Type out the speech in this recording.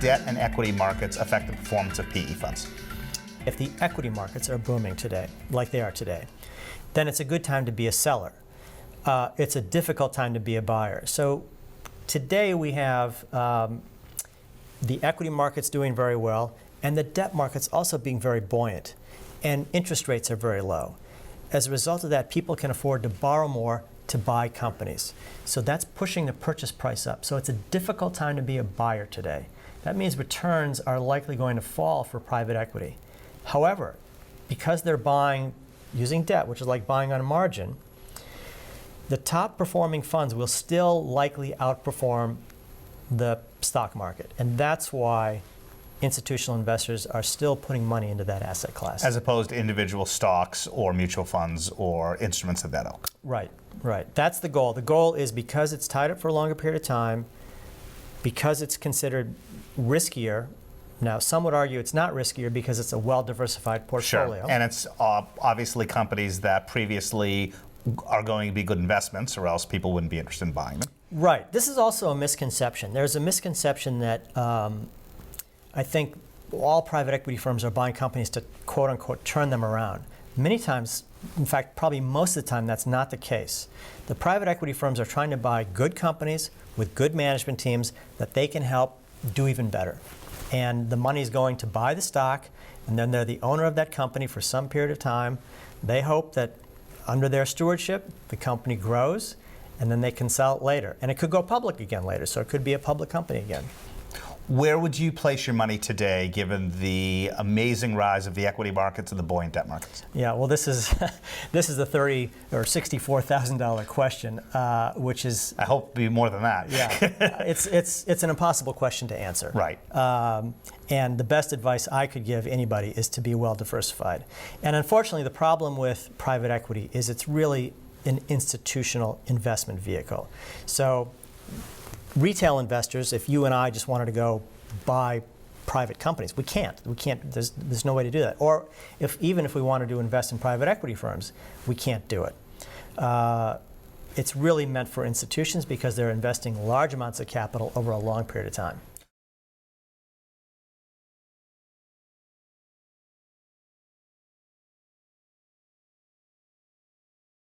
debt and equity markets affect the performance of PE funds? If the equity markets are booming today, like they are today, then it's a good time to be a seller. It's a difficult time to be a buyer. So today we have the equity markets doing very well, and the debt markets also being very buoyant, and interest rates are very low. As a result of that, people can afford to borrow more to buy companies. So that's pushing the purchase price up. So it's a difficult time to be a buyer today. That means returns are likely going to fall for private equity. However, because they're buying using debt, which is like buying on a margin, the top performing funds will still likely outperform the stock market. And that's why institutional investors are still putting money into that asset class. As opposed to individual stocks or mutual funds or instruments of that ilk. Right, right. That's the goal. The goal is because it's tied up for a longer period of time, because it's considered riskier. Now, some would argue it's not riskier because it's a well-diversified portfolio. Sure, and it's obviously companies that previously are going to be good investments, or else people wouldn't be interested in buying them. Right. This is also a misconception. There's a misconception that I think all private equity firms are buying companies to quote-unquote turn them around. Many times, in fact, probably most of the time, that's not the case. The private equity firms are trying to buy good companies with good management teams that they can help do even better. And the money's going to buy the stock, and then they're the owner of that company for some period of time. They hope that under their stewardship, the company grows, and then they can sell it later. And it could go public again later, so it could be a public company again. Where would you place your money today, given the amazing rise of the equity markets and the buoyant debt markets? Yeah, well, this is this is the $30,000 or $64,000 question, which is I hope it'll be more than that. Yeah, it's an impossible question to answer. Right. And the best advice I could give anybody is to be well diversified. And unfortunately, the problem with private equity is it's really an institutional investment vehicle. So retail investors, if you and I just wanted to go buy private companies, we can't. There's no way to do that. Or even if we wanted to invest in private equity firms, we can't do it. It's really meant for institutions because they're investing large amounts of capital over a long period of time.